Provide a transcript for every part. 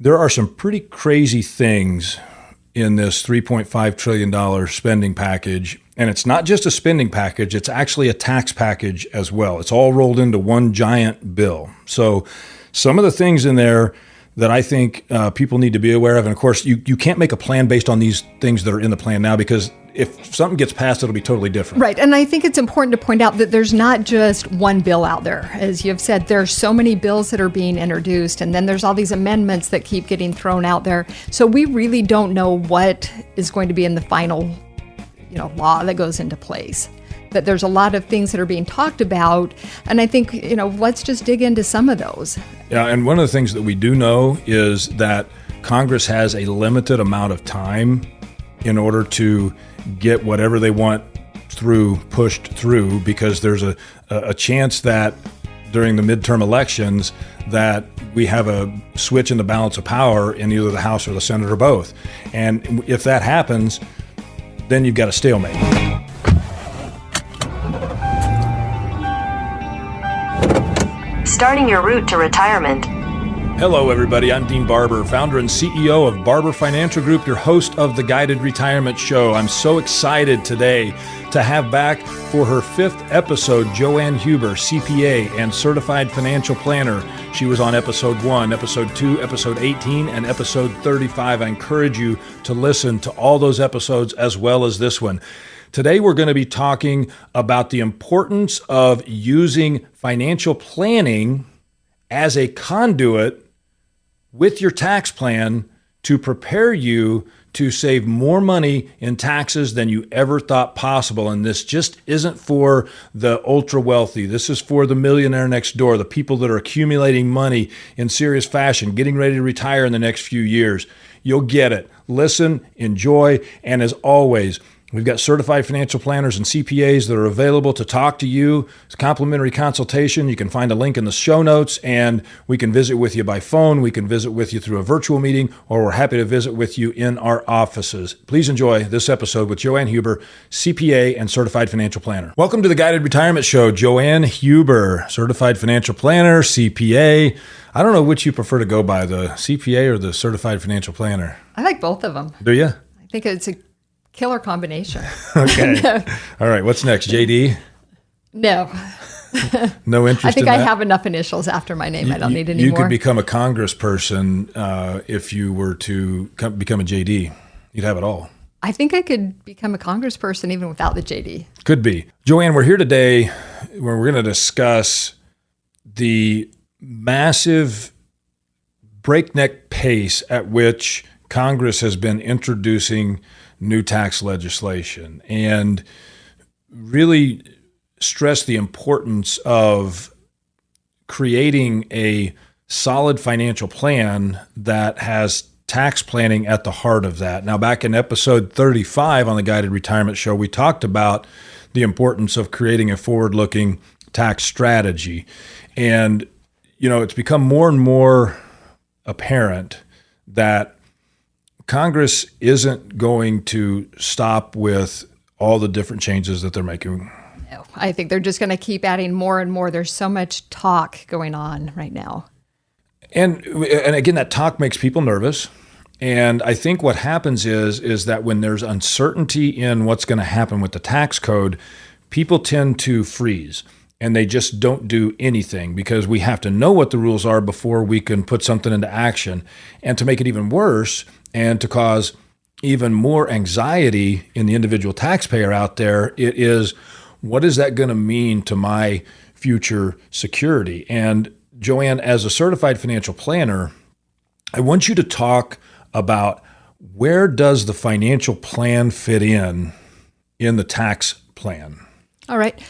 There are some pretty crazy things in this $3.5 trillion spending package. And it's not just a spending package, it's actually a tax package as well. It's all rolled into one giant bill. So some of the things in there that I think people need to be aware of, and of course, you can't make a plan based on these things that are in the plan now, because if something gets passed, it'll be totally different. Right. And I think it's important to point out that there's not just one bill out there. As you've said, there are so many bills that are being introduced, and then there's all these amendments that keep getting thrown out there. So we really don't know what is going to be in the final, law that goes into place. But there's a lot of things that are being talked about, and I think, let's just dig into some of those. Yeah, and one of the things that we do know is that Congress has a limited amount of time in order to get whatever they want pushed through, because there's a chance that during the midterm elections that we have a switch in the balance of power in either the House or the Senate or both. And if that happens, then you've got a stalemate. Starting your route to retirement. Hello, everybody. I'm Dean Barber, founder and CEO of Barber Financial Group, your host of the Guided Retirement Show. I'm so excited today to have back for her 5th episode, JoAnn Huber, CPA and Certified Financial Planner. She was on episode 1, episode 2, episode 18, and episode 35. I encourage you to listen to all those episodes as well as this one. Today, we're going to be talking about the importance of using financial planning as a conduit with your tax plan to prepare you to save more money in taxes than you ever thought possible. And this just isn't for the ultra wealthy. This is for the millionaire next door, the people that are accumulating money in serious fashion, getting ready to retire in the next few years. You'll get it. Listen, enjoy, and as always, we've got certified financial planners and CPAs that are available to talk to you. It's a complimentary consultation. You can find a link in the show notes, and we can visit with you by phone. We can visit with you through a virtual meeting, or we're happy to visit with you in our offices. Please enjoy this episode with JoAnn Huber, CPA and Certified Financial Planner. Welcome to the Guided Retirement Show. JoAnn Huber, Certified Financial Planner, CPA. I don't know which you prefer to go by, the CPA or the Certified Financial Planner. I like both of them. Do you? I think it's a killer combination. Okay. All right. What's next? JD? No. No interest in that? I think I have enough initials after my name. I don't need any more. You could become a congressperson if you were to become a JD. You'd have it all. I think I could become a congressperson even without the JD. Could be. JoAnn, we're here today where we're going to discuss the massive breakneck pace at which Congress has been introducing new tax legislation, and really stress the importance of creating a solid financial plan that has tax planning at the heart of that. Now, back in episode 35 on the Guided Retirement Show, we talked about the importance of creating a forward-looking tax strategy. And, it's become more and more apparent that Congress isn't going to stop with all the different changes that they're making. No, I think they're just going to keep adding more and more. There's so much talk going on right now. And again, that talk makes people nervous. And I think what happens is that when there's uncertainty in what's going to happen with the tax code, people tend to freeze and they just don't do anything, because we have to know what the rules are before we can put something into action. And to make it even worse, and to cause even more anxiety in the individual taxpayer out there, it is, what is that going to mean to my future security? And JoAnn, as a certified financial planner, I want you to talk about, where does the financial plan fit in the tax plan? All right.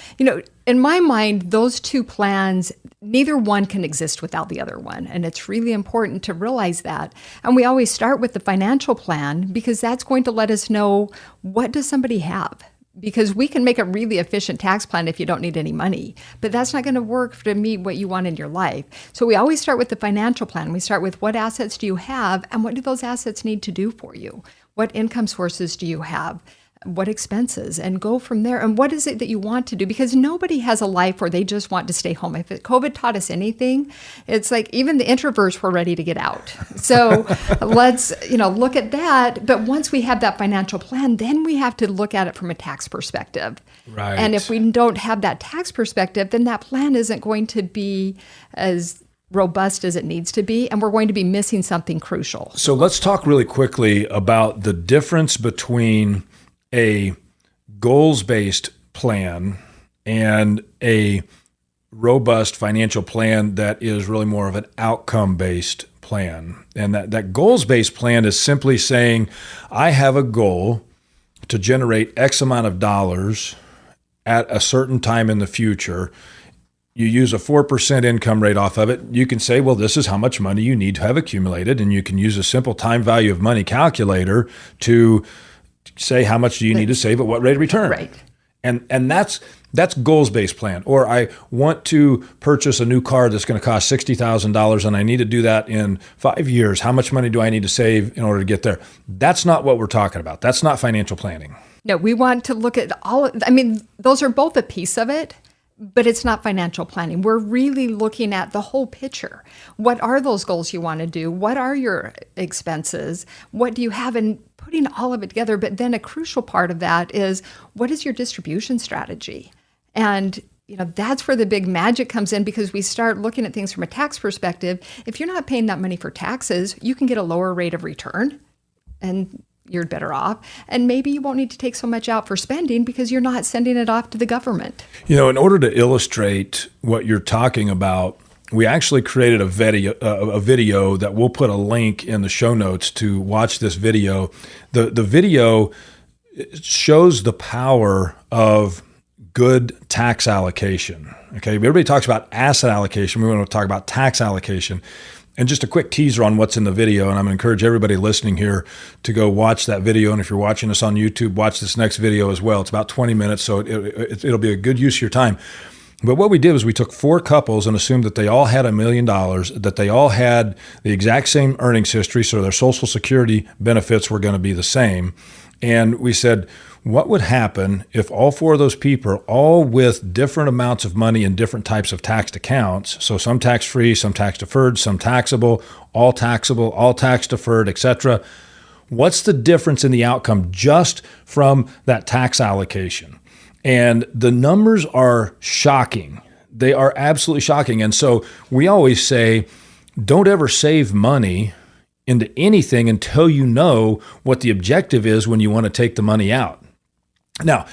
In my mind, those two plans, neither one can exist without the other one. And it's really important to realize that. And we always start with the financial plan, because that's going to let us know, what does somebody have? Because we can make a really efficient tax plan if you don't need any money, but that's not going to work to meet what you want in your life. So we always start with the financial plan. We start with, what assets do you have, and what do those assets need to do for you? What income sources do you have? what expenses, and go from there. And what is it that you want to do? Because nobody has a life where they just want to stay home. If COVID taught us anything, it's like even the introverts were ready to get out. So let's, look at that. But once we have that financial plan, then we have to look at it from a tax perspective. Right. And if we don't have that tax perspective, then that plan isn't going to be as robust as it needs to be, and we're going to be missing something crucial. So let's talk really quickly about the difference between a goals-based plan and a robust financial plan that is really more of an outcome-based plan. And that goals-based plan is simply saying, I have a goal to generate X amount of dollars at a certain time in the future. You use a 4% income rate off of it. You can say, well, this is how much money you need to have accumulated. And you can use a simple time value of money calculator to say how much do you need to save at what rate of return. Right. And that's goals-based plan. Or I want to purchase a new car that's going to cost $60,000 and I need to do that in 5 years. How much money do I need to save in order to get there? That's not what we're talking about. That's not financial planning. No, we want to look at those are both a piece of it, but it's not financial planning. We're really looking at the whole picture. What are those goals you want to do? What are your expenses? What do you have in putting all of it together? But then a crucial part of that is, what is your distribution strategy? And that's where the big magic comes in, because we start looking at things from a tax perspective. If you're not paying that money for taxes, you can get a lower rate of return, and you're better off. And maybe you won't need to take so much out for spending because you're not sending it off to the government. In order to illustrate what you're talking about, we actually created a video that we'll put a link in the show notes to watch this video. The video shows the power of good tax allocation. Okay, everybody talks about asset allocation. We want to talk about tax allocation. And just a quick teaser on what's in the video, and I'm going to encourage everybody listening here to go watch that video. And if you're watching us on YouTube, watch this next video as well. It's about 20 minutes, so it'll be a good use of your time. But what we did was we took 4 couples and assumed that they all had $1 million, that they all had the exact same earnings history, so their Social Security benefits were going to be the same. And we said, what would happen if all 4 of those people, all with different amounts of money in different types of taxed accounts, so some tax-free, some tax-deferred, some taxable, all tax-deferred, etc., what's the difference in the outcome just from that tax allocation? And the numbers are shocking. They are absolutely shocking. And so we always say, don't ever save money into anything until you know what the objective is when you want to take the money out. Now,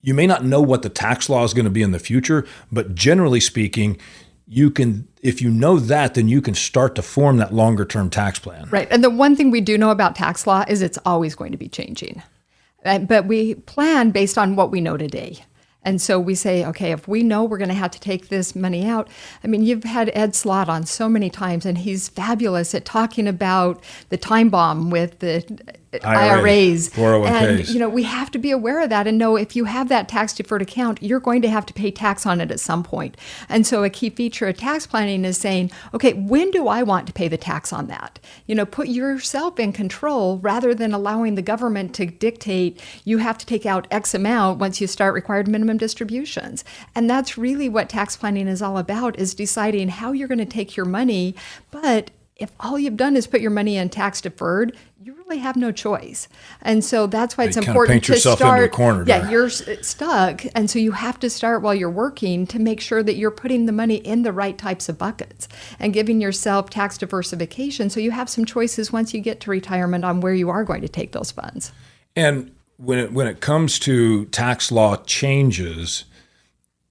you may not know what the tax law is going to be in the future, but generally speaking, you can, if you know that, then you can start to form that longer term tax plan. Right. And the one thing we do know about tax law is it's always going to be changing. But we plan based on what we know today. And so we say, okay, if we know we're going to have to take this money out, you've had Ed Slott on so many times, and he's fabulous at talking about the time bomb with the IRAs. 401ks. And, we have to be aware of that and know if you have that tax deferred account, you're going to have to pay tax on it at some point. And so a key feature of tax planning is saying, okay, when do I want to pay the tax on that? Put yourself in control rather than allowing the government to dictate you have to take out X amount once you start required minimum distributions. And that's really what tax planning is all about, is deciding how you're going to take your money. But if all you've done is put your money in tax deferred, you really have no choice. And so that's why it's important to start. Paint yourself into a corner there. Yeah, you're stuck. And so you have to start while you're working to make sure that you're putting the money in the right types of buckets and giving yourself tax diversification so you have some choices once you get to retirement on where you are going to take those funds. And when it comes to tax law changes,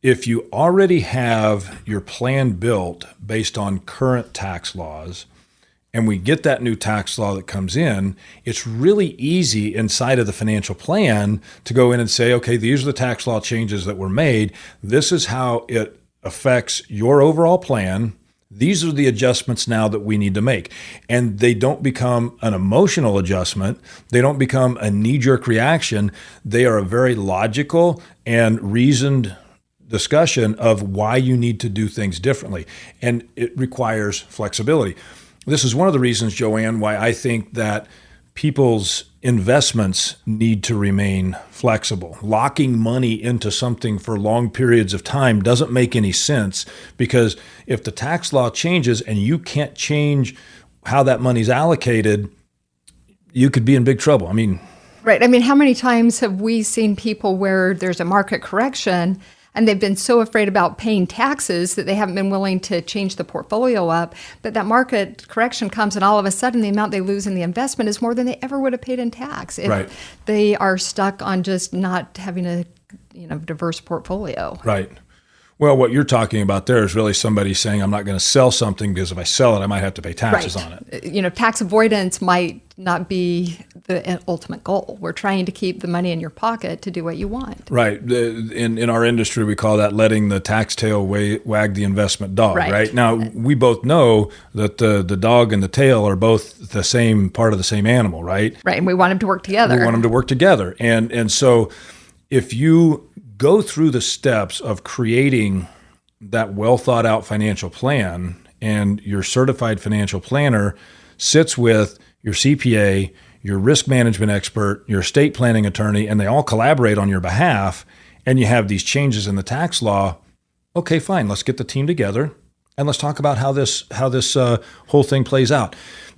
if you already have your plan built based on current tax laws, and we get that new tax law that comes in, it's really easy inside of the financial plan to go in and say, okay, these are the tax law changes that were made. This is how it affects your overall plan. These are the adjustments now that we need to make. And they don't become an emotional adjustment. They don't become a knee-jerk reaction. They are a very logical and reasoned discussion of why you need to do things differently. And it requires flexibility. This is one of the reasons, JoAnn, why I think that people's investments need to remain flexible. Locking money into something for long periods of time doesn't make any sense, because if the tax law changes and you can't change how that money's allocated, you could be in big trouble. I mean, right. I mean, how many times have we seen people where there's a market correction and they've been so afraid about paying taxes that they haven't been willing to change the portfolio up, but that market correction comes and all of a sudden the amount they lose in the investment is more than they ever would have paid in tax if right. they are stuck on just not having a diverse portfolio. Right. Well, what you're talking about there is really somebody saying, I'm not going to sell something because if I sell it, I might have to pay taxes on it. Tax avoidance might not be the ultimate goal. We're trying to keep the money in your pocket to do what you want. Right. In our industry, we call that letting the tax tail wag the investment dog, right? Now, we both know that the dog and the tail are both the same part of the same animal, right? Right, and we want them to work together. We want them to work together. And so if you go through the steps of creating that well thought out financial plan, and your certified financial planner sits with your CPA, your risk management expert, your estate planning attorney, and they all collaborate on your behalf, and you have these changes in the tax law, okay, fine, let's get the team together and let's talk about how this whole thing plays out.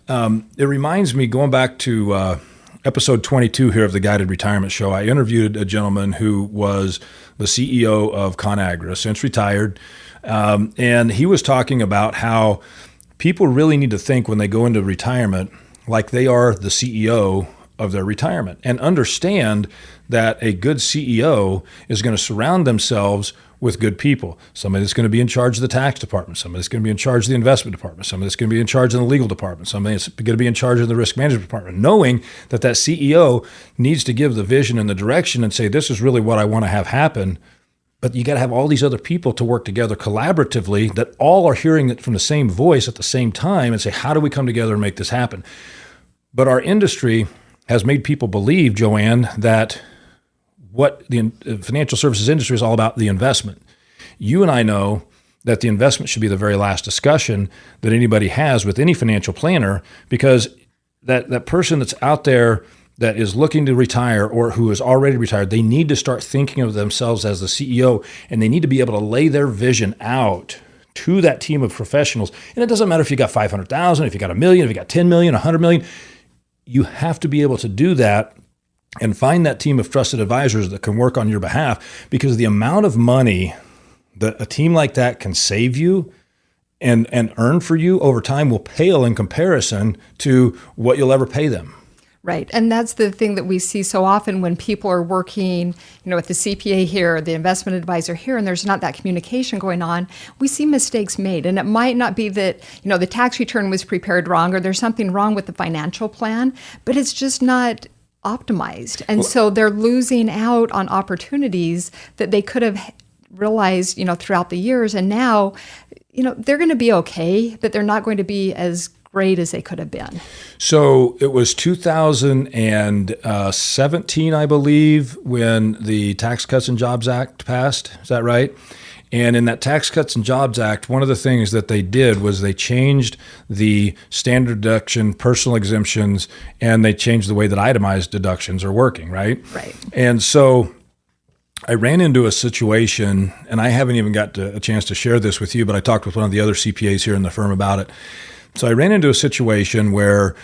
It reminds me, going back to episode 22 here of the Guided Retirement Show, I interviewed a gentleman who was the CEO of ConAgra, since retired, and he was talking about how people really need to think when they go into retirement like they are the CEO of their retirement, and understand that a good CEO is going to surround themselves with good people. Somebody that's going to be in charge of the tax department, somebody that's going to be in charge of the investment department, somebody that's going to be in charge of the legal department, somebody that's going to be in charge of the risk management department, knowing that that CEO needs to give the vision and the direction and say, this is really what I want to have happen. But you got to have all these other people to work together collaboratively that all are hearing it from the same voice at the same time and say, how do we come together and make this happen? But our industry has made people believe, JoAnn, that what the financial services industry is all about, the investment. You and I know that the investment should be the very last discussion that anybody has with any financial planner, because that person that's out there that is looking to retire or who is already retired, they need to start thinking of themselves as the CEO, and they need to be able to lay their vision out to that team of professionals. And it doesn't matter if you got 500,000, if you got $1 million, if you got 10 million, 100 million, you have to be able to do that and find that team of trusted advisors that can work on your behalf, because the amount of money that a team like that can save you and earn for you over time will pale in comparison to what you'll ever pay them. Right. And that's the thing that we see so often when people are working, with the CPA here, the investment advisor here, and there's not that communication going on, we see mistakes made. And it might not be that, the tax return was prepared wrong or there's something wrong with the financial plan, but it's just not optimized. And so they're losing out on opportunities that they could have realized, throughout the years. And now, they're going to be okay, but they're not going to be as great as they could have been. So it was 2017, I believe, when the Tax Cuts and Jobs Act passed. Is that right? And in that Tax Cuts and Jobs Act, one of the things that they did was they changed the standard deduction, personal exemptions, and they changed the way that itemized deductions are working, right? Right. And so I ran into a situation, and I haven't even got a chance to share this with you, but I talked with one of the other CPAs here in the firm about it. So I ran into a situation where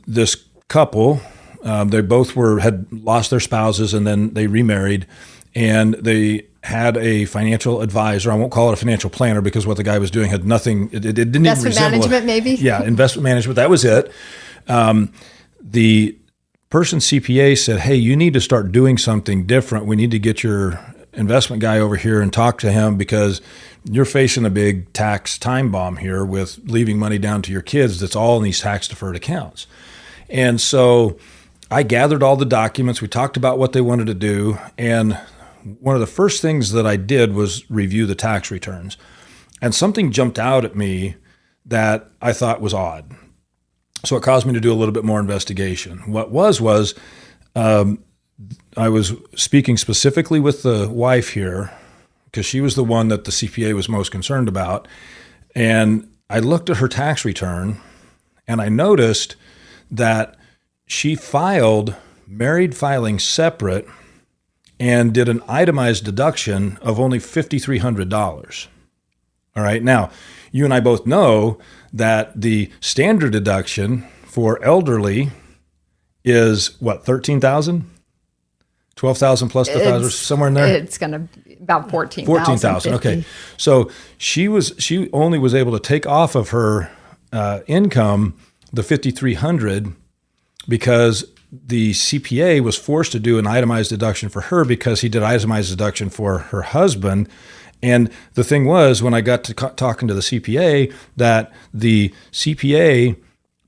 this couple, they both had lost their spouses, and then they remarried, and they had a financial advisor. I won't call it a financial planner because what the guy was doing had nothing. It didn't even resemble investment management, maybe. Yeah, investment management. That was it. The person CPA said, "Hey, you need to start doing something different. We need to get your investment guy over here and talk to him, because you're facing a big tax time bomb here with leaving money down to your kids that's all in these tax deferred accounts." And so I gathered all the documents. We talked about what they wanted to do. And one of the first things that I did was review the tax returns. And something jumped out at me that I thought was odd. So it caused me to do a little bit more investigation. What was I was speaking specifically with the wife here, because she was the one that the CPA was most concerned about. And I looked at her tax return, and I noticed that she filed married filing separate and did an itemized deduction of only $5,300. All right. Now, you and I both know that the standard deduction for elderly is what, 13,000? 12,000 plus the thousand, somewhere in there? It's going to be about 14,000. 14,000. Okay. So she only was able to take off of her income the 5,300 because the CPA was forced to do an itemized deduction for her because he did itemized deduction for her husband. And the thing was, when I got to talking to the CPA, that the CPA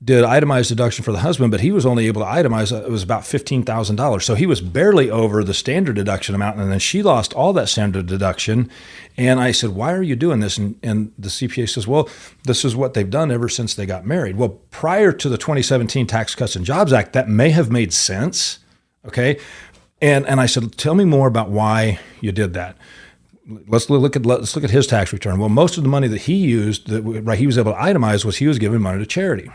did itemized deduction for the husband, but he was only able to itemize, it was about $15,000. So he was barely over the standard deduction amount. And then she lost all that standard deduction. And I said, why are you doing this? And the CPA says, well, this is what they've done ever since they got married. Well, prior to the 2017 Tax Cuts and Jobs Act, that may have made sense. Okay. And I said, tell me more about why you did that. Let's look at his tax return. Well, most of the money that he used, that he was able to itemize, was he was giving money to charity.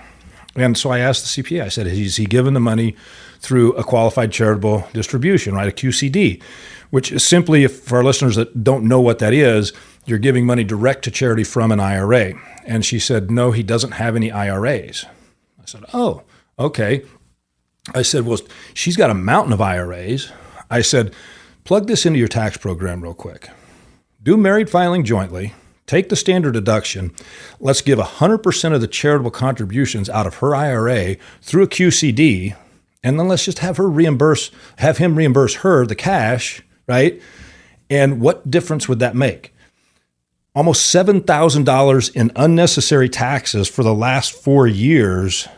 And so I asked the CPA, I said, is he given the money through a qualified charitable distribution, right? A QCD, which is simply, for our listeners that don't know what that is, you're giving money direct to charity from an IRA. And she said, no, he doesn't have any IRAs. I said, oh, okay. I said, well, she's got a mountain of IRAs. I said, plug this into your tax program real quick. Do married filing jointly. Take the standard deduction. Let's give 100% of the charitable contributions out of her IRA through a QCD, and then let's just have him reimburse her the cash, right? And what difference would that make? Almost $7,000 in unnecessary taxes for the last 4 years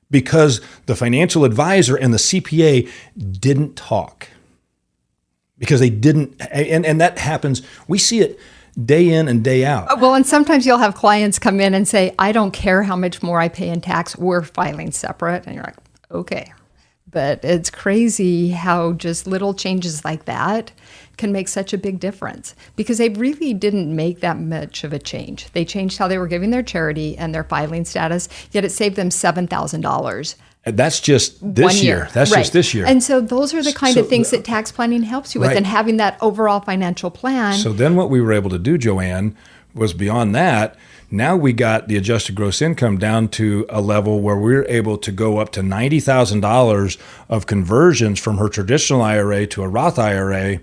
because the financial advisor and the CPA didn't talk. Because they didn't, and that happens. We see it day in and day out. Well, and sometimes you'll have clients come in and say, I don't care how much more I pay in tax, we're filing separate. And you're like, okay. But it's crazy how just little changes like that can make such a big difference because they really didn't make that much of a change. They changed how they were giving their charity and their filing status, yet it saved them $7,000. And that's just this year. That's right. just this year. And so those are the kind of things that tax planning helps you with, right. And having that overall financial plan. So then what we were able to do, JoAnn, was beyond that, now we got the adjusted gross income down to a level where we're able to go up to $90,000 of conversions from her traditional IRA to a Roth IRA.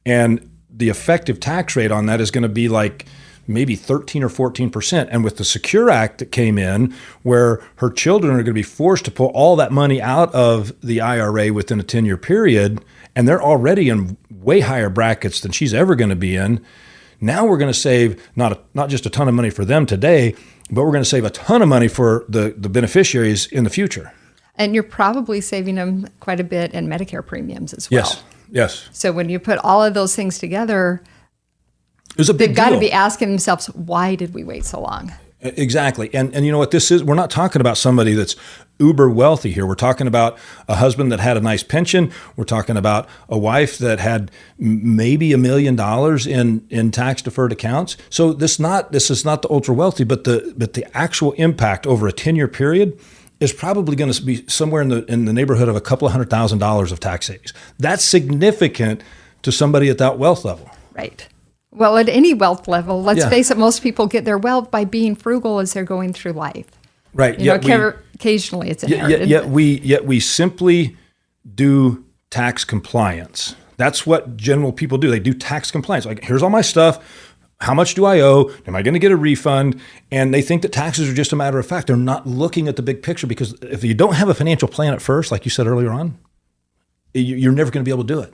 And the effective tax rate on that is going to be like maybe 13 or 14%. And with the Secure Act that came in, where her children are going to be forced to pull all that money out of the IRA within a 10-year period, and they're already in way higher brackets than she's ever going to be in, now we're going to save not just a ton of money for them today, but we're going to save a ton of money for the beneficiaries in the future. And you're probably saving them quite a bit in Medicare premiums as well. Yes. So when you put all of those things together, it was a big they've got deal. to be asking themselves, why did we wait so long? Exactly. And you know what this is? We're not talking about somebody that's uber wealthy here. We're talking about a husband that had a nice pension. We're talking about a wife that had maybe $1 million in tax deferred accounts. So this is not the ultra wealthy, but the actual impact over a 10-year period is probably going to be somewhere in the neighborhood of a couple of $100,000 of tax savings. That's significant to somebody at that wealth level. Right. Well, at any wealth level, let's face it, most people get their wealth by being frugal as they're going through life. Right. Occasionally it's inherited. Yet we simply do tax compliance. That's what general people do. They do tax compliance. Like, here's all my stuff. How much do I owe? Am I going to get a refund? And they think that taxes are just a matter of fact. They're not looking at the big picture, because if you don't have a financial plan at first, like you said earlier on, you're never going to be able to do it.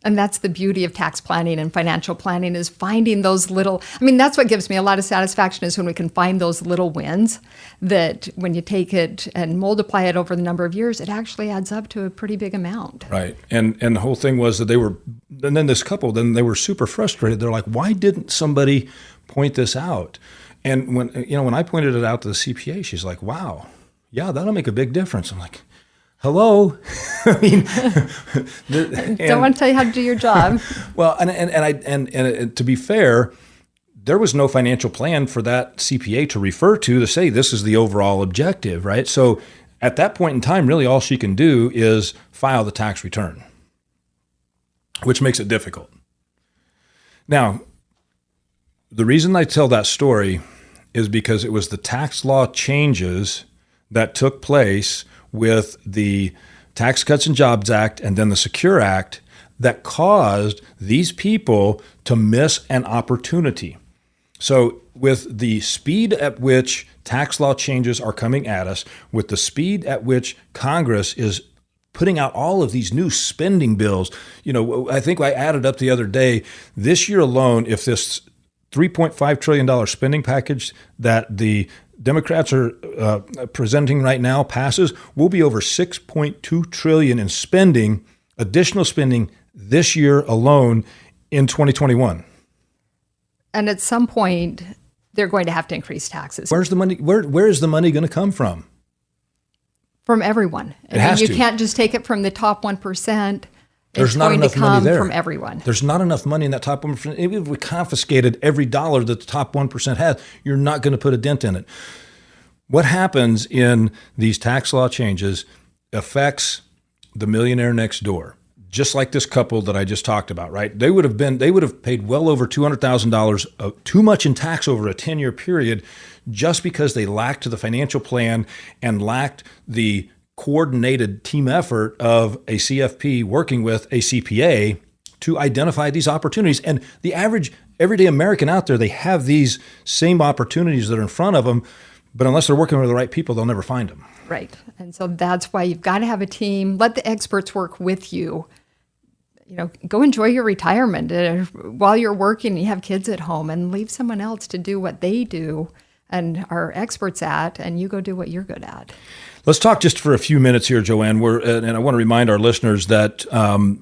And that's the beauty of tax planning and financial planning, is finding those little, that's what gives me a lot of satisfaction, is when we can find those little wins that when you take it and multiply it over the number of years, it actually adds up to a pretty big amount. Right. And the whole thing was that and then this couple, they were super frustrated. They're like, why didn't somebody point this out? And when I pointed it out to the CPA, she's like, wow, yeah, that'll make a big difference. I'm like, hello. Don't want to tell you how to do your job. Well, and to be fair, there was no financial plan for that CPA to refer to say this is the overall objective, right? So At that point in time, really all she can do is file the tax return, which makes it difficult. Now, the reason I tell that story is because it was the tax law changes that took place with the Tax Cuts and Jobs Act and then the Secure Act that caused these people to miss an opportunity. So with the speed at which tax law changes are coming at us, with the speed at which Congress is putting out all of these new spending bills, I think I added up the other day, this year alone, if this $3.5 trillion spending package that the Democrats are presenting right now passes, we'll be over $6.2 trillion in spending, additional spending this year alone in 2021. And at some point, they're going to have to increase taxes. Where's the money? Where is the money going to come from? From everyone. It has you to. can't just take it from the top 1%. There's it's not going enough to come money there. from everyone. There's not enough money in that top 1%. Even if we confiscated every dollar that the top 1% has, you're not going to put a dent in it. What happens in these tax law changes affects the millionaire next door. Just like this couple that I just talked about, right? They would have paid well over $200,000 too much in tax over a 10-year period just because they lacked the financial plan and lacked the coordinated team effort of a CFP working with a CPA to identify these opportunities. And the average everyday American out there, they have these same opportunities that are in front of them, but unless they're working with the right people, they'll never find them. Right. And so that's why you've got to have a team. Let the experts work with you. Go enjoy your retirement while you're working. You have kids at home, and leave someone else to do what they do and are experts at, and you go do what you're good at. Let's talk just for a few minutes here, JoAnn. And I want to remind our listeners that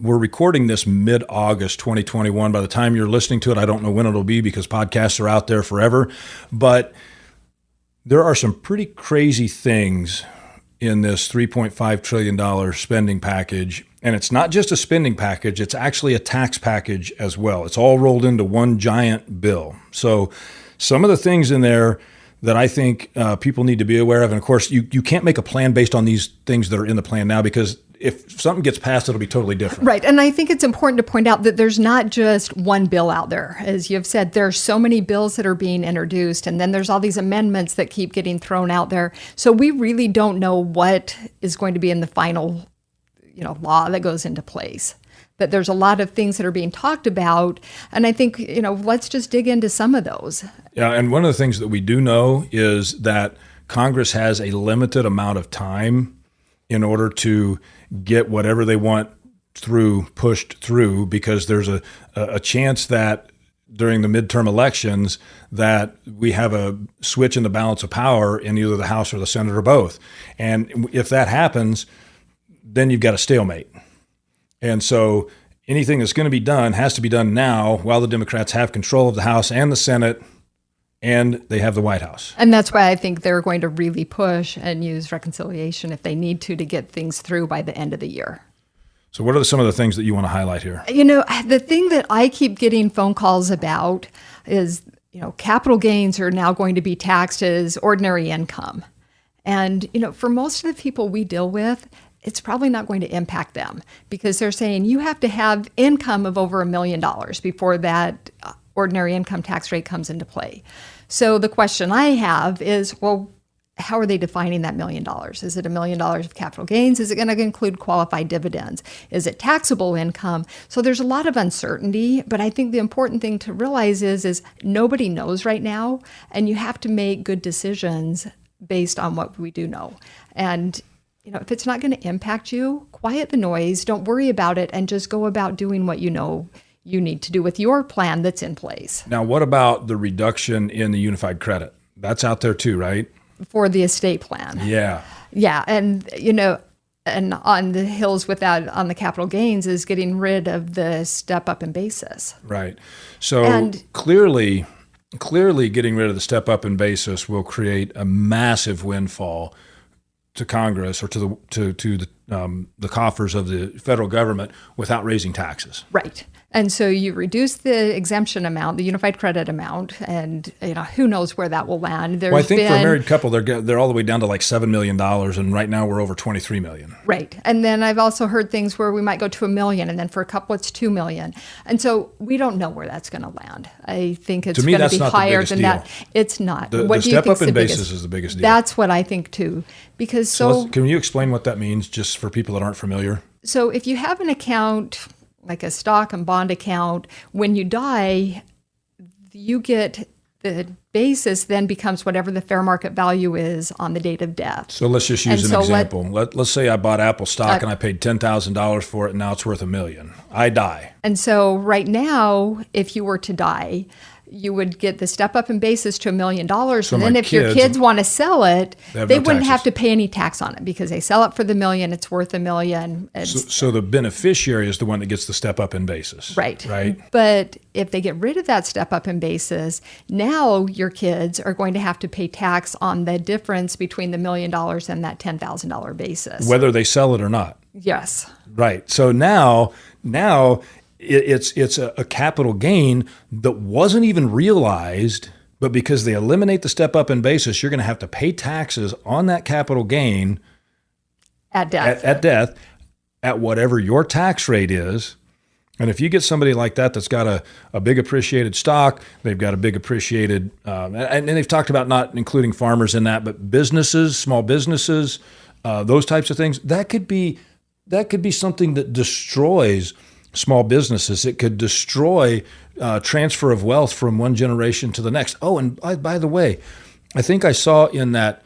we're recording this mid-August 2021. By the time you're listening to it, I don't know when it'll be because podcasts are out there forever. But there are some pretty crazy things in this $3.5 trillion spending package. And it's not just a spending package, it's actually a tax package as well. It's all rolled into one giant bill. So some of the things in there that I think people need to be aware of, and of course, you can't make a plan based on these things that are in the plan now, because if something gets passed, it'll be totally different. Right. And I think it's important to point out that there's not just one bill out there. As you've said, there are so many bills that are being introduced, and then there's all these amendments that keep getting thrown out there. So we really don't know what is going to be in the final law that goes into place. But there's a lot of things that are being talked about. And I think, let's just dig into some of those. Yeah. And one of the things that we do know is that Congress has a limited amount of time in order to get whatever they want pushed through, because there's a chance that during the midterm elections that we have a switch in the balance of power in either the House or the Senate or both. And if that happens, then you've got a stalemate. And so anything that's going to be done has to be done now while the Democrats have control of the House and the Senate, and they have the White House. And that's why I think they're going to really push and use reconciliation if they need to get things through by the end of the year. So what are some of the things that you want to highlight here? The thing that I keep getting phone calls about is, capital gains are now going to be taxed as ordinary income. And, for most of the people we deal with, it's probably not going to impact them, because they're saying you have to have income of over $1 million before that ordinary income tax rate comes into play. So the question I have is, well, how are they defining that $1 million? Is it $1 million of capital gains? Is it going to include qualified dividends? Is it taxable income? So there's a lot of uncertainty, but I think the important thing to realize is nobody knows right now, and you have to make good decisions based on what we do know. And if it's not going to impact you, quiet the noise, don't worry about it, and just go about doing what you know you need to do with your plan that's in place. Now, what about the reduction in the unified credit? That's out there too, right? For the estate plan. Yeah. Yeah. And, and on the hills with that, on the capital gains, is getting rid of the step up in basis. Right. So clearly getting rid of the step up in basis will create a massive windfall to Congress or to the coffers of the federal government without raising taxes. Right. And so you reduce the exemption amount, the unified credit amount, and who knows where that will land. Well, I think for a married couple, they're all the way down to like $7 million, and right now we're over $23 million. Right. And then I've also heard things where we might go to $1 million, and then for a couple it's $2 million. And so we don't know where that's going to land. I think it's going to be higher than that. It's not. The step up in basis is the biggest deal. That's what I think too. Because so can you explain what that means just for people that aren't familiar? So if you have an account, like a stock and bond account, when you die, you get the basis then becomes whatever the fair market value is on the date of death. So let's just use an example. Let's say I bought Apple stock and I paid $10,000 for it, and now it's worth $1 million. I die. And so right now, if you were to die, you would get the step up in basis to $1 million. So and then if your kids want to sell it, they wouldn't have to pay any tax on it because they sell it for the $1 million, it's worth $1 million. So the beneficiary is the one that gets the step up in basis. Right. Right. But if they get rid of that step up in basis, now your kids are going to have to pay tax on the difference between the $1 million and that $10,000 basis. Whether they sell it or not. Yes. Right. So now it's a capital gain that wasn't even realized, but because they eliminate the step up in basis, you're going to have to pay taxes on that capital gain at death. At death, at whatever your tax rate is. And if you get somebody like that that's got a big appreciated stock, they've got a big appreciated, and they've talked about not including farmers in that, but businesses, small businesses, those types of things, that could be something that destroys small businesses. It could destroy transfer of wealth from one generation to the next. Oh, and by the way, I think I saw in that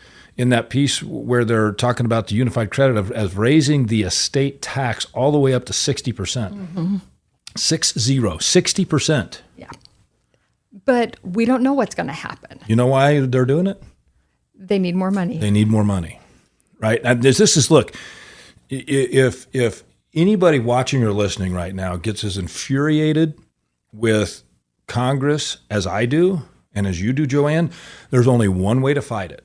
piece where they're talking about the unified credit as raising the estate tax all the way up to 60%. Mm-hmm. 60%. Yeah. But we don't know what's going to happen. You know why they're doing it? They need more money. They need more money, right? And look, if anybody watching or listening right now gets as infuriated with Congress as I do and as you do, JoAnn, there's only one way to fight it.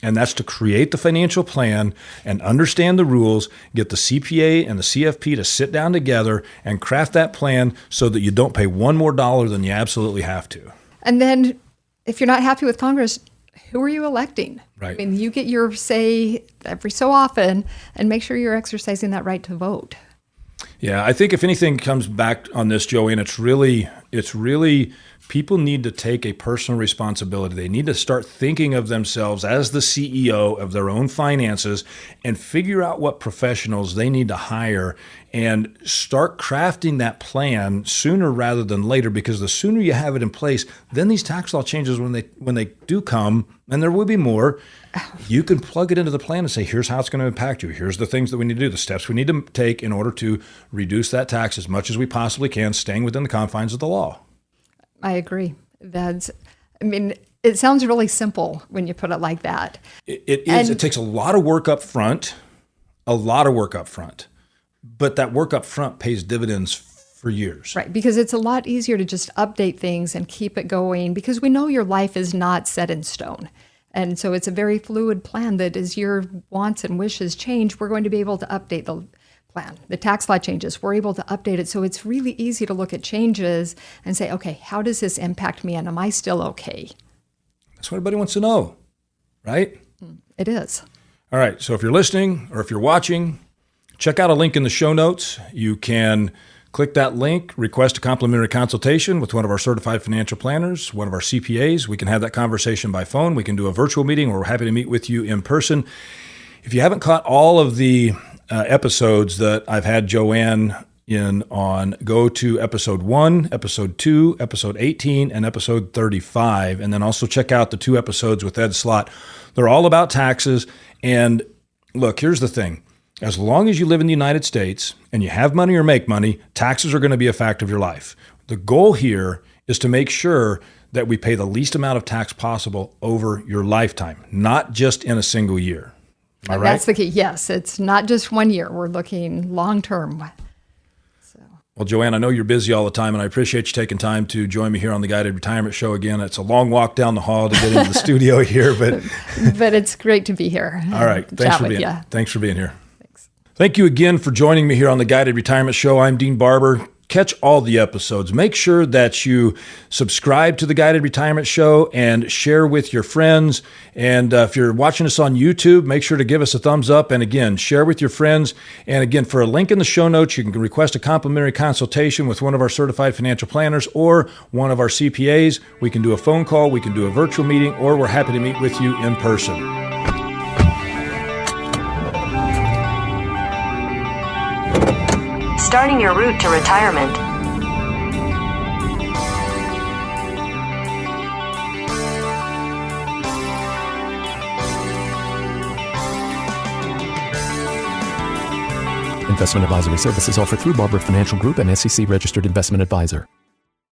And that's to create the financial plan and understand the rules, get the CPA and the CFP to sit down together and craft that plan so that you don't pay one more dollar than you absolutely have to. And then if you're not happy with Congress, who are you electing? Right. I mean, you get your say every so often, and make sure you're exercising that right to vote. Yeah, I think if anything comes back on this, JoAnn, it's really people need to take a personal responsibility. They need to start thinking of themselves as the CEO of their own finances and figure out what professionals they need to hire and start crafting that plan sooner rather than later, because the sooner you have it in place, then these tax law changes, when they do come, and there will be more, you can plug it into the plan and say, here's how it's going to impact you. Here's the things that we need to do, the steps we need to take in order to reduce that tax as much as we possibly can, staying within the confines of the law. I agree. It sounds really simple when you put it like that. It is. It takes a lot of work up front, but that work up front pays dividends for years. Right, because it's a lot easier to just update things and keep it going, because we know your life is not set in stone. And so it's a very fluid plan that as your wants and wishes change, we're going to be able to update the plan. The tax law changes, we're able to update it. So it's really easy to look at changes and say, okay, how does this impact me, and am I still okay? That's what everybody wants to know, right? It is. All right, so if you're listening or if you're watching, check out a link in the show notes. You can click that link, request a complimentary consultation with one of our certified financial planners, one of our CPAs. We can have that conversation by phone. We can do a virtual meeting, or we're happy to meet with you in person. If you haven't caught all of the episodes that I've had JoAnn in on, go to episode 1, episode 2, episode 18, and episode 35. And then also check out the 2 episodes with Ed Slott. They're all about taxes. And look, here's the thing. As long as you live in the United States and you have money or make money, taxes are going to be a fact of your life. The goal here is to make sure that we pay the least amount of tax possible over your lifetime, not just in a single year. Am I right? That's the key. Yes, it's not just 1 year. We're looking long term. Well, JoAnn, I know you're busy all the time, and I appreciate you taking time to join me here on the Guided Retirement Show again. It's a long walk down the hall to get into the studio here, but it's great to be here. All right, thanks for being here. Thanks. Thank you again for joining me here on the Guided Retirement Show. I'm Dean Barber. Catch all the episodes. Make sure that you subscribe to the Guided Retirement Show and share with your friends. And if you're watching us on YouTube, make sure to give us a thumbs up. And again, share with your friends. And again, for a link in the show notes, you can request a complimentary consultation with one of our certified financial planners or one of our CPAs. We can do a phone call, we can do a virtual meeting, or we're happy to meet with you in person. Starting your route to retirement. Investment advisory services offered through Barber Financial Group, and SEC registered investment advisor.